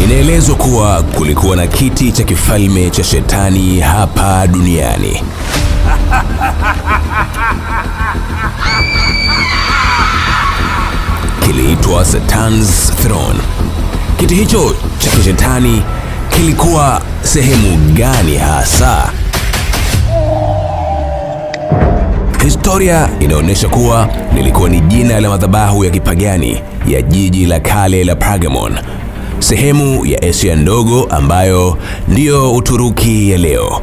Inaelezwa kuwa kulikuwa na kiti cha kifalme cha shetani hapa duniani. Kiliitwa Satan's Throne. Kiti hicho cha kishetani kilikuwa sehemu gani hasa? Historia inaonyesha kuwa lilikuwa ni jina la madhabahu ya kipagani ya jiji la kale la Pergamon, sehemu ya Asia ndogo ambayo ndiyo Uturuki ya leo.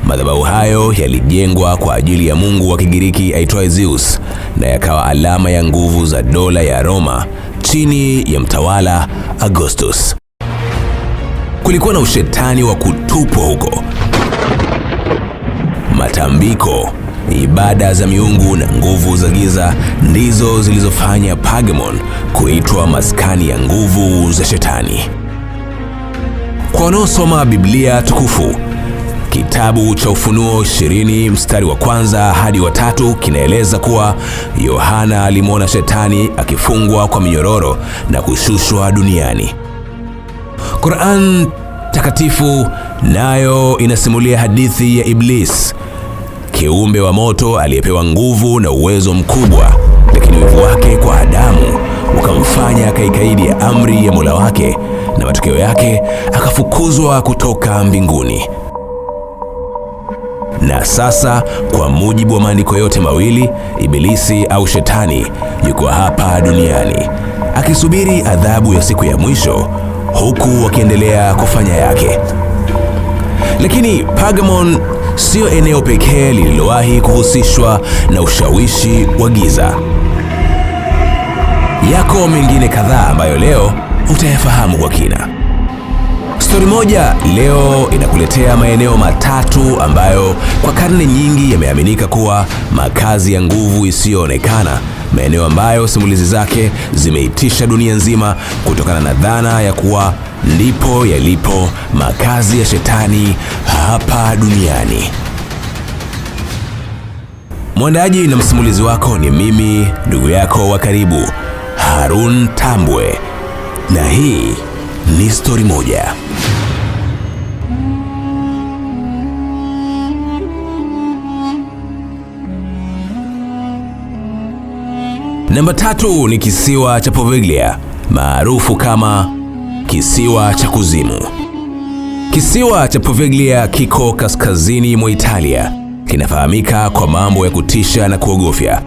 Madhabahu hayo yalijengwa kwa ajili ya mungu wa Kigiriki aitwaye Zeus na yakawa alama ya nguvu za dola ya Roma chini ya mtawala Augustus. Kulikuwa na ushetani wa kutupwa huko. Matambiko, ibada za miungu na nguvu za giza ndizo zilizofanya Pergamon kuitwa maskani ya nguvu za shetani. Kwa wanaosoma Biblia tukufu, kitabu cha Ufunuo 20 mstari wa 1 hadi wa 3 kinaeleza kuwa Yohana alimwona shetani akifungwa kwa minyororo na kushushwa duniani. Qur'an takatifu nayo inasimulia hadithi ya Iblis, kiumbe wa moto aliyepewa nguvu na uwezo mkubwa, lakini wivu wake kwa Adamu ukamfanya akaikaidi ya amri ya Mola wake, na matokeo yake akafukuzwa kutoka mbinguni. Na sasa kwa mujibu wa maandiko yote mawili, Ibilisi au shetani yuko hapa duniani akisubiri adhabu ya siku ya mwisho, huku wakiendelea kufanya yake. Lakini Pergamon sio eneo pekee lililowahi kuhusishwa na ushawishi wa giza. Yako mengine kadhaa ambayo leo utayafahamu kwa kina. Stori moja leo inakuletea maeneo matatu ambayo kwa karne nyingi yameaminika kuwa makazi ya nguvu isiyoonekana, maeneo ambayo simulizi zake zimeitisha dunia nzima kutokana na dhana ya kuwa ndipo yalipo makazi ya shetani hapa duniani. Mwandaji na msimulizi wako ni mimi, ndugu yako wa karibu, Harun Tambwe, na hii ni Stori Moja. Namba 3 ni kisiwa cha Poveglia, maarufu kama kisiwa cha kuzimu. Kisiwa cha Poveglia kiko kaskazini mwa Italia. Kinafahamika kwa mambo ya kutisha na kuogofya.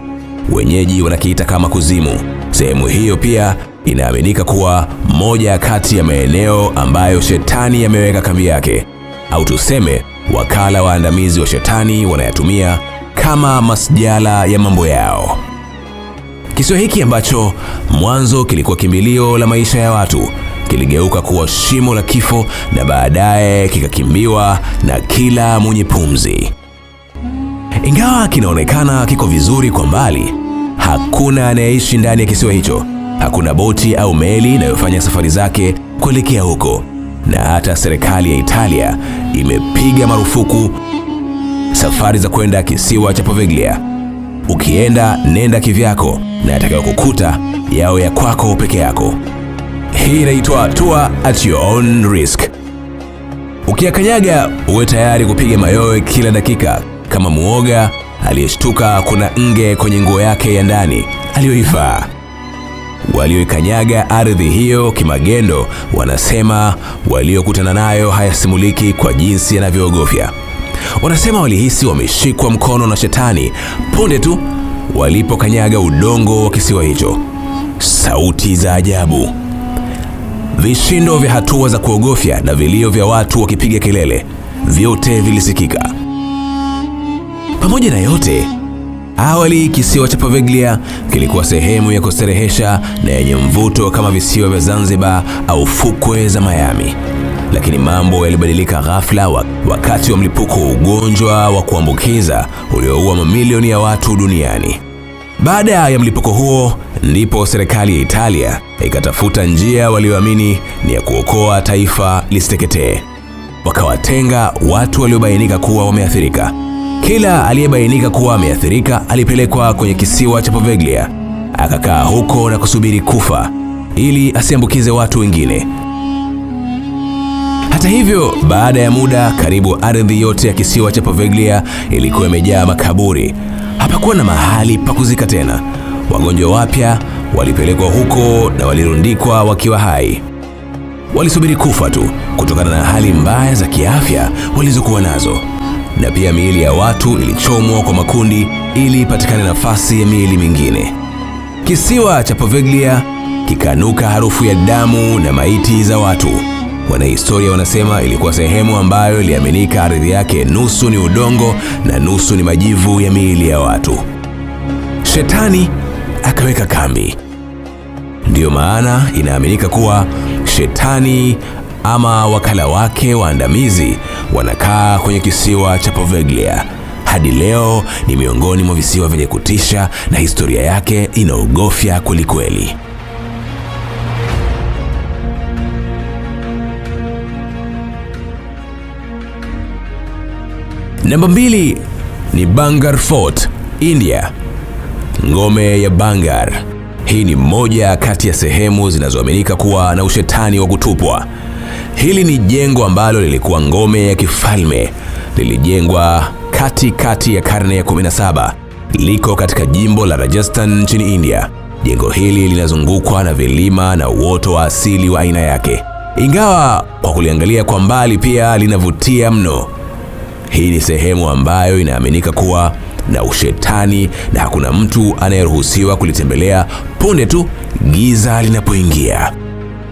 Wenyeji wanakiita kama kuzimu. Sehemu hiyo pia inaaminika kuwa moja kati ya maeneo ambayo shetani yameweka kambi yake, au tuseme wakala waandamizi wa shetani wanayatumia kama masjala ya mambo yao. Kisiwa hiki ambacho mwanzo kilikuwa kimbilio la maisha ya watu, kiligeuka kuwa shimo la kifo na baadaye kikakimbiwa na kila mwenye pumzi. Ingawa kinaonekana kiko vizuri kwa mbali, hakuna anayeishi ndani ya kisiwa hicho. Hakuna boti au meli inayofanya safari zake kuelekea huko, na hata serikali ya Italia imepiga marufuku safari za kwenda kisiwa cha Poveglia. Ukienda, nenda kivyako, na yatakayokukuta yao ya kwako peke yako. Hii inaitwa tour at your own risk. Ukiyakanyaga, uwe tayari kupiga mayowe kila dakika kama muoga aliyeshtuka kuna nge kwenye nguo yake ya ndani aliyoivaa. Walioikanyaga ardhi hiyo kimagendo wanasema waliokutana nayo hayasimuliki kwa jinsi yanavyoogofya. Wanasema walihisi wameshikwa mkono na shetani punde tu walipokanyaga udongo wa kisiwa hicho. Sauti za ajabu, vishindo vya hatua za kuogofya na vilio vya watu wakipiga kelele, vyote vilisikika. Pamoja na yote, awali kisiwa cha Poveglia kilikuwa sehemu ya kustarehesha na yenye mvuto kama visiwa vya Zanzibar au fukwe za Miami. Lakini mambo yalibadilika ghafla wakati wa mlipuko wa ugonjwa wa kuambukiza ulioua mamilioni ya watu duniani. Baada ya mlipuko huo, ndipo serikali ya Italia ikatafuta njia walioamini ni ya kuokoa taifa lisiteketee. Wakawatenga watu waliobainika kuwa wameathirika, Kila aliyebainika kuwa ameathirika alipelekwa kwenye kisiwa cha Poveglia, akakaa huko na kusubiri kufa ili asiambukize watu wengine. Hata hivyo, baada ya muda, karibu ardhi yote ya kisiwa cha Poveglia ilikuwa imejaa makaburi. Hapakuwa na mahali pa kuzika tena. Wagonjwa wapya walipelekwa huko na walirundikwa wakiwa hai. Walisubiri kufa tu kutokana na hali mbaya za kiafya walizokuwa nazo. Na pia miili ya watu ilichomwa kwa makundi ili ipatikane nafasi ya miili mingine. Kisiwa cha Poveglia kikanuka harufu ya damu na maiti za watu. Wanahistoria wanasema ilikuwa sehemu ambayo iliaminika ardhi yake nusu ni udongo na nusu ni majivu ya miili ya watu. Shetani akaweka kambi. Ndiyo maana inaaminika kuwa Shetani ama wakala wake waandamizi wanakaa kwenye kisiwa cha Poveglia. Hadi leo ni miongoni mwa visiwa vyenye kutisha na historia yake inaogofya kwelikweli. Namba 2 ni Bangar Fort, India. Ngome ya Bangar. Hii ni moja kati ya sehemu zinazoaminika kuwa na ushetani wa kutupwa. Hili ni jengo ambalo lilikuwa ngome ya kifalme. Lilijengwa katikati ya karne ya 17. Liko katika jimbo la Rajasthan nchini India. Jengo hili linazungukwa na vilima na uoto wa asili wa aina yake. Ingawa kwa kuliangalia kwa mbali pia linavutia mno. Hii ni sehemu ambayo inaaminika kuwa na ushetani na hakuna mtu anayeruhusiwa kulitembelea punde tu giza linapoingia.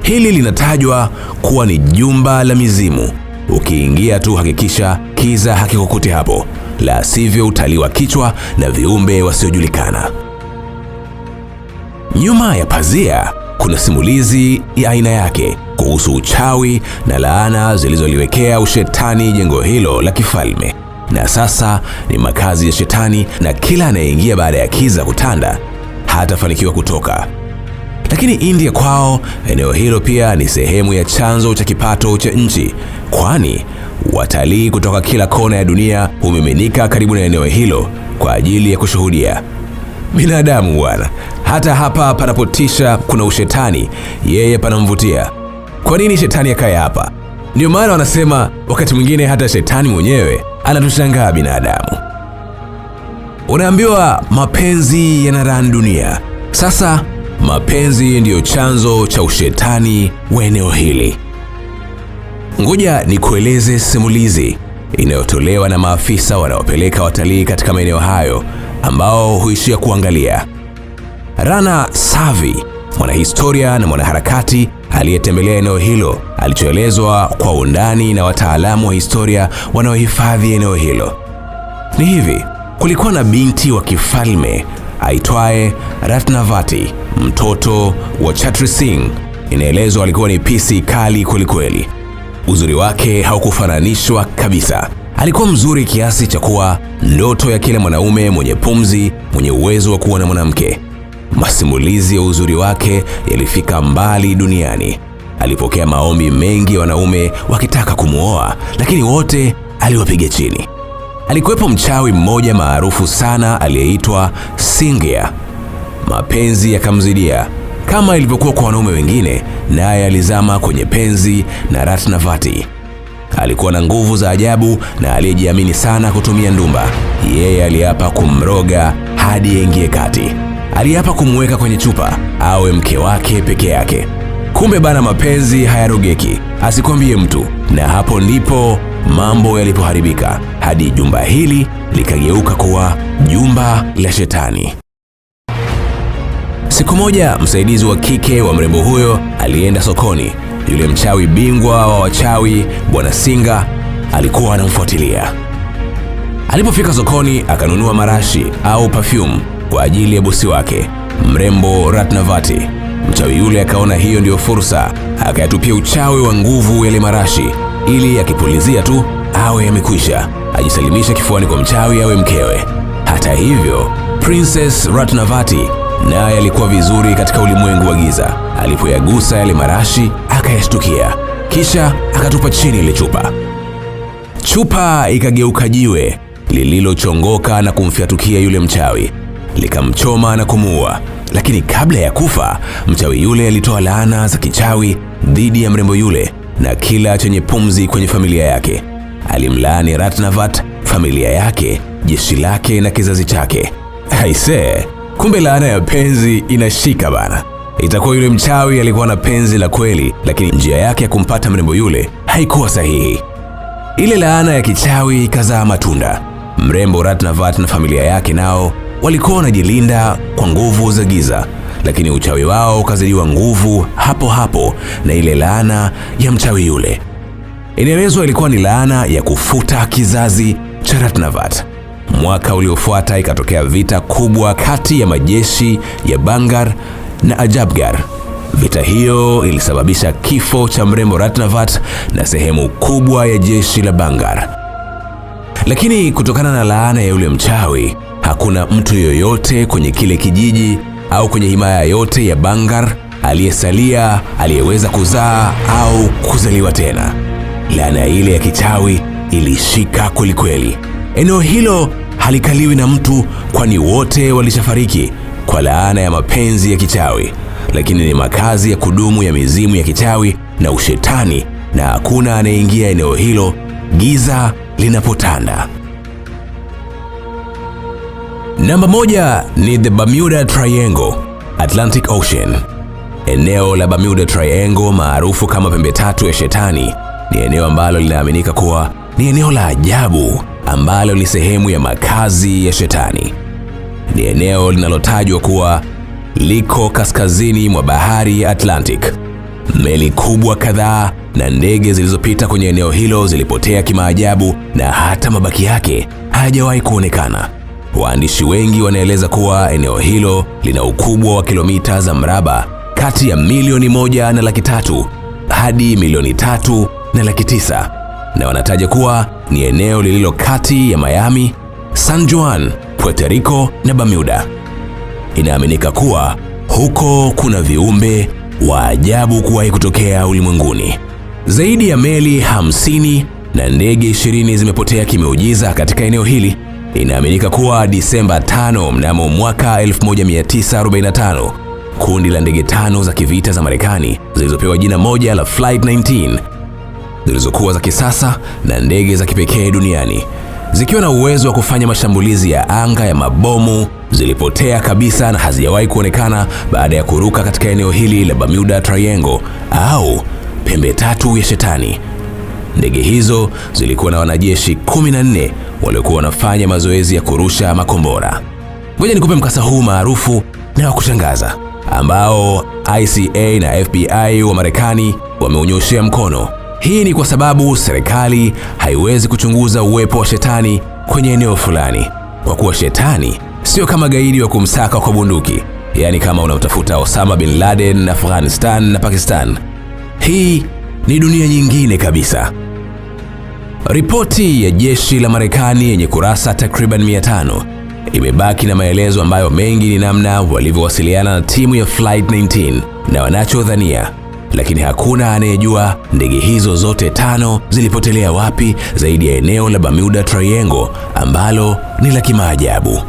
Hili linatajwa kuwa ni jumba la mizimu. Ukiingia tu hakikisha kiza hakikukuti hapo, la sivyo utaliwa kichwa na viumbe wasiojulikana. Nyuma ya pazia kuna simulizi ya aina yake kuhusu uchawi na laana zilizoliwekea ushetani jengo hilo la kifalme. Na sasa ni makazi ya shetani na kila anayeingia baada ya kiza kutanda hatafanikiwa kutoka. Lakini India kwao, eneo hilo pia ni sehemu ya chanzo cha kipato cha nchi, kwani watalii kutoka kila kona ya dunia humiminika karibu na eneo hilo kwa ajili ya kushuhudia. Binadamu bwana, hata hapa panapotisha kuna ushetani, yeye panamvutia. Kwa nini shetani akae hapa? Ndio maana wanasema wakati mwingine hata shetani mwenyewe anatushangaa binadamu. Unaambiwa mapenzi yanarani dunia. Sasa mapenzi ndiyo chanzo cha ushetani wa eneo hili. Ngoja nikueleze simulizi inayotolewa na maafisa wanaopeleka watalii katika maeneo hayo ambao huishia kuangalia. Rana Savi, mwanahistoria na mwanaharakati aliyetembelea eneo hilo, alichoelezwa kwa undani na wataalamu wa historia wanaohifadhi eneo hilo. Ni hivi, kulikuwa na binti wa kifalme aitwaye Ratnavati, mtoto wa Chatri Singh. Inaelezwa alikuwa ni pisi kali kwelikweli. Uzuri wake haukufananishwa kabisa. Alikuwa mzuri kiasi cha kuwa ndoto ya kila mwanaume mwenye pumzi, mwenye uwezo wa kuwa na mwanamke. Masimulizi ya uzuri wake yalifika mbali duniani. Alipokea maombi mengi ya wanaume wakitaka kumuoa, lakini wote aliwapiga chini. Alikuwepo mchawi mmoja maarufu sana aliyeitwa Singya. Mapenzi yakamzidia. Kama ilivyokuwa kwa wanaume wengine, naye alizama kwenye penzi na Ratnavati. Alikuwa na nguvu za ajabu na aliyejiamini sana kutumia ndumba. Yeye aliapa kumroga hadi aingie kati. Aliapa kumweka kwenye chupa awe mke wake peke yake. Kumbe bana, mapenzi hayarogeki, asikwambie mtu. Na hapo ndipo mambo yalipoharibika hadi jumba hili likageuka kuwa jumba la shetani. Siku moja msaidizi wa kike wa mrembo huyo alienda sokoni. Yule mchawi bingwa wa wachawi Bwana Singa alikuwa anamfuatilia. Alipofika sokoni akanunua marashi au perfume kwa ajili ya bosi wake mrembo Ratnavati. Mchawi yule akaona hiyo ndio fursa, akayatupia uchawi wa nguvu yale marashi ili akipulizia tu awe amekwisha, ajisalimisha kifuani kwa mchawi awe mkewe. Hata hivyo, Princess Ratnavati naye alikuwa vizuri katika ulimwengu wa giza. Alipoyagusa yale marashi akayashtukia, kisha akatupa chini ile chupa. Chupa ikageuka jiwe lililochongoka na kumfyatukia yule mchawi, likamchoma na kumuua. Lakini kabla ya kufa, mchawi yule alitoa laana za kichawi dhidi ya mrembo yule na kila chenye pumzi kwenye familia yake. Alimlaani Ratnavat, familia yake, jeshi lake na kizazi chake. Aisee, kumbe laana ya penzi inashika bana. Itakuwa yule mchawi alikuwa na penzi la kweli, lakini njia yake ya kumpata mrembo yule haikuwa sahihi. Ile laana ya kichawi ikazaa matunda. Mrembo Ratnavat na familia yake nao walikuwa wanajilinda kwa nguvu za giza, lakini uchawi wao ukazidiwa nguvu hapo hapo na ile laana ya mchawi yule. Inaelezwa ilikuwa ni laana ya kufuta kizazi cha Ratnavat. Mwaka uliofuata ikatokea vita kubwa kati ya majeshi ya Bangar na Ajabgar. Vita hiyo ilisababisha kifo cha mrembo Ratnavat na sehemu kubwa ya jeshi la Bangar. Lakini kutokana na laana ya yule mchawi, hakuna mtu yoyote kwenye kile kijiji au kwenye himaya yote ya Bangar aliyesalia aliyeweza kuzaa au kuzaliwa tena. Laana ile ya kichawi ilishika kwelikweli. Eneo hilo halikaliwi na mtu, kwani wote walishafariki kwa laana ya mapenzi ya kichawi, lakini ni makazi ya kudumu ya mizimu ya kichawi na ushetani, na hakuna anayeingia eneo hilo giza linapotanda. Namba 1 ni the Bermuda Triangle, Atlantic Ocean. Eneo la Bermuda Triangle maarufu kama pembe tatu ya shetani ni eneo ambalo linaaminika kuwa ni eneo la ajabu ambalo ni sehemu ya makazi ya shetani. Ni eneo linalotajwa kuwa liko kaskazini mwa bahari ya Atlantic. Meli kubwa kadhaa na ndege zilizopita kwenye eneo hilo zilipotea kimaajabu na hata mabaki yake hayajawahi kuonekana. Waandishi wengi wanaeleza kuwa eneo hilo lina ukubwa wa kilomita za mraba kati ya 1.3 hadi 3.9 na wanataja kuwa ni eneo lililo kati ya Miami, San Juan, Puerto Rico na Bermuda. Inaaminika kuwa huko kuna viumbe wa ajabu kuwahi kutokea ulimwenguni. Zaidi ya meli 50 na ndege 20 zimepotea kimeujiza katika eneo hili. Inaaminika kuwa Disemba 5 mnamo mwaka 1945, kundi la ndege 5 za kivita za Marekani zilizopewa jina moja la Flight 19, zilizokuwa za kisasa na ndege za kipekee duniani, zikiwa na uwezo wa kufanya mashambulizi ya anga ya mabomu, zilipotea kabisa na hazijawahi kuonekana baada ya kuruka katika eneo hili la Bermuda Triangle au pembe tatu ya shetani. Ndege hizo zilikuwa na wanajeshi 14 waliokuwa wanafanya mazoezi ya kurusha makombora. Ngoja nikupe mkasa huu maarufu na wa kushangaza ambao ICA na FBI wa Marekani wameunyoshea mkono. Hii ni kwa sababu serikali haiwezi kuchunguza uwepo wa shetani kwenye eneo fulani, kwa kuwa shetani sio kama gaidi wa kumsaka kwa bunduki, yaani kama unamtafuta Osama bin Laden Afghanistan na Pakistan. Hii ni dunia nyingine kabisa. Ripoti ya jeshi la Marekani yenye kurasa takriban 500 imebaki na maelezo ambayo mengi ni namna walivyowasiliana na timu ya Flight 19 na wanachodhania, lakini hakuna anayejua ndege hizo zote 5 zilipotelea wapi zaidi ya eneo la Bermuda Triangle ambalo ni la kimaajabu.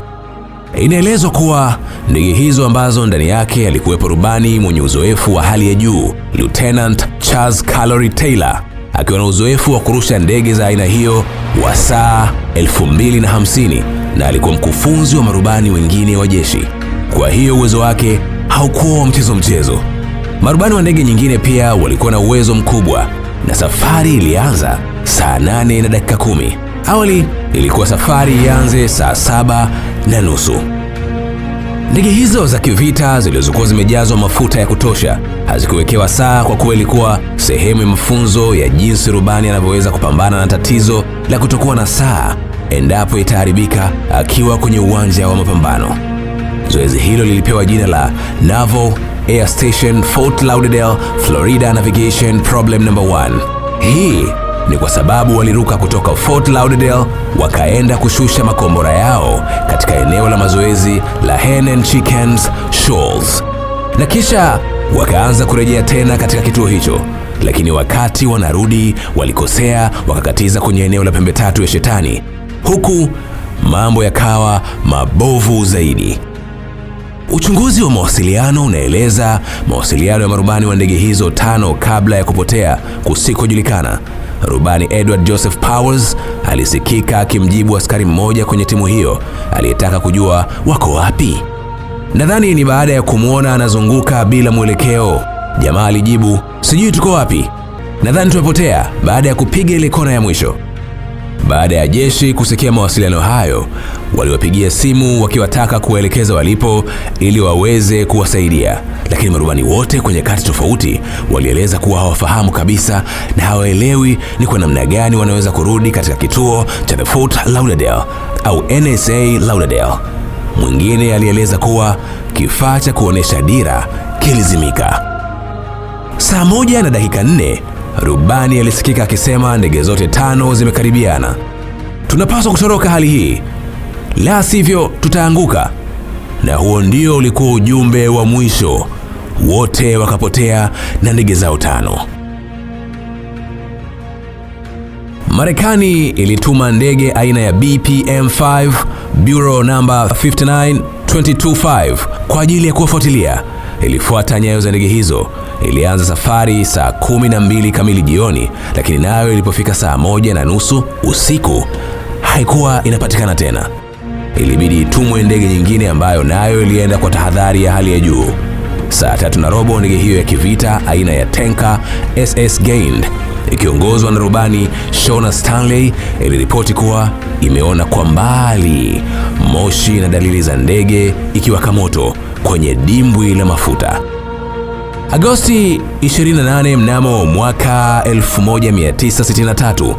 Inaelezwa kuwa ndege hizo ambazo ndani yake alikuwepo rubani mwenye uzoefu wa hali ya juu, Lieutenant Charles Calorie Taylor, akiwa na uzoefu wa kurusha ndege za aina hiyo wa saa 2050 na alikuwa mkufunzi wa marubani wengine wa jeshi. Kwa hiyo uwezo wake haukuwa wa mchezo. Marubani wa ndege nyingine pia walikuwa na uwezo mkubwa, na safari ilianza saa 8:10. Awali ilikuwa safari ianze saa 7:30. Ndege hizo za kivita zilizokuwa zimejazwa mafuta ya kutosha hazikuwekewa saa, kwa kuwa ilikuwa sehemu ya mafunzo ya jinsi rubani anavyoweza kupambana na tatizo la kutokuwa na saa endapo itaharibika akiwa kwenye uwanja wa mapambano. Zoezi hilo lilipewa jina la Naval Air Station Fort Lauderdale, Florida Navigation Problem Number 1. Hii ni kwa sababu waliruka kutoka Fort Lauderdale wakaenda kushusha makombora yao katika eneo la mazoezi la Hen and Chickens Shoals, na kisha wakaanza kurejea tena katika kituo hicho. Lakini wakati wanarudi walikosea, wakakatiza kwenye eneo la pembe tatu ya shetani, huku mambo yakawa mabovu zaidi. Uchunguzi wa mawasiliano unaeleza mawasiliano ya marubani wa ndege hizo 5 kabla ya kupotea kusikojulikana. Rubani Edward Joseph Powers alisikika akimjibu askari mmoja kwenye timu hiyo aliyetaka kujua wako wapi. Nadhani ni baada ya kumwona anazunguka bila mwelekeo. Jamaa alijibu, sijui tuko wapi, nadhani tumepotea, baada ya kupiga ile kona ya mwisho. Baada ya jeshi kusikia mawasiliano hayo, waliwapigia simu wakiwataka kuwaelekeza walipo ili waweze kuwasaidia, lakini marubani wote kwenye kati tofauti walieleza kuwa hawafahamu kabisa na hawaelewi ni kwa namna gani wanaweza kurudi katika kituo cha the Fort Lauderdale au NSA Lauderdale. Mwingine alieleza kuwa kifaa cha kuonesha dira kilizimika. Saa 1:04 rubani alisikika akisema ndege zote 5 zimekaribiana. Tunapaswa kutoroka hali hii, la sivyo tutaanguka. Na huo ndio ulikuwa ujumbe wa mwisho. Wote wakapotea na ndege zao 5. Marekani ilituma ndege aina ya BPM-5 Bureau number 59225 kwa ajili ya kuwafuatilia. Ilifuata nyayo za ndege hizo. Ilianza safari saa 12 kamili jioni, lakini nayo ilipofika saa 1:30 usiku haikuwa inapatikana tena. Ilibidi itumwe ndege nyingine ambayo nayo ilienda kwa tahadhari ya hali ya juu. Saa 3:15 ndege hiyo ya kivita aina ya tanker SS Gained ikiongozwa na rubani Shona Stanley iliripoti kuwa imeona kwa mbali moshi na dalili za ndege ikiwaka moto kwenye dimbwi la mafuta. Agosti 28 mnamo mwaka 1963,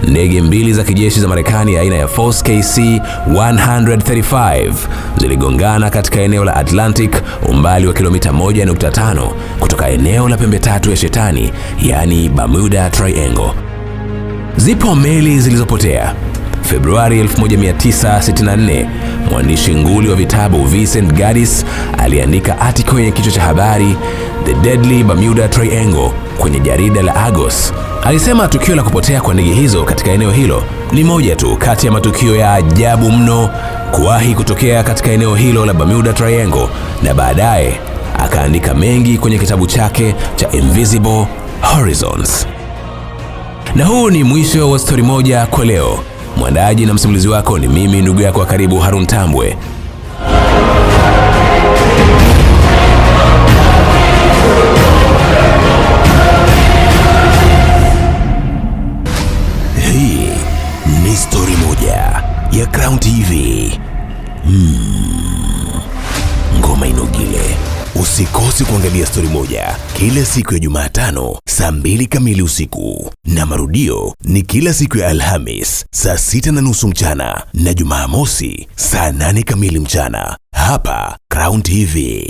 ndege 2 za kijeshi za Marekani aina ya Force KC-135 ziligongana katika eneo la Atlantic, umbali wa kilomita 1.5 kutoka eneo la pembe tatu ya Shetani, yani Bermuda Triangle. Zipo meli zilizopotea. Februari 1964, mwandishi nguli wa vitabu Vincent Gaddis aliandika article yenye kichwa cha habari The Deadly Bermuda Triangle kwenye jarida la Argus. Alisema tukio la kupotea kwa ndege hizo katika eneo hilo ni moja tu kati ya matukio ya ajabu mno kuwahi kutokea katika eneo hilo la Bermuda Triangle, na baadaye akaandika mengi kwenye kitabu chake cha Invisible Horizons. Na huu ni mwisho wa Story Moja kwa leo. Mwandaji na msimulizi wako ni mimi ndugu yako wa karibu Harun Tambwe. Hii ni Story Moja ya Crown TV. Ngoma inogile. Usikose kuangalia Story Moja kila siku ya Jumatano saa 2 kamili usiku, na marudio ni kila siku ya Alhamis saa 6:30 mchana na Jumamosi saa 8 kamili mchana hapa Crown TV.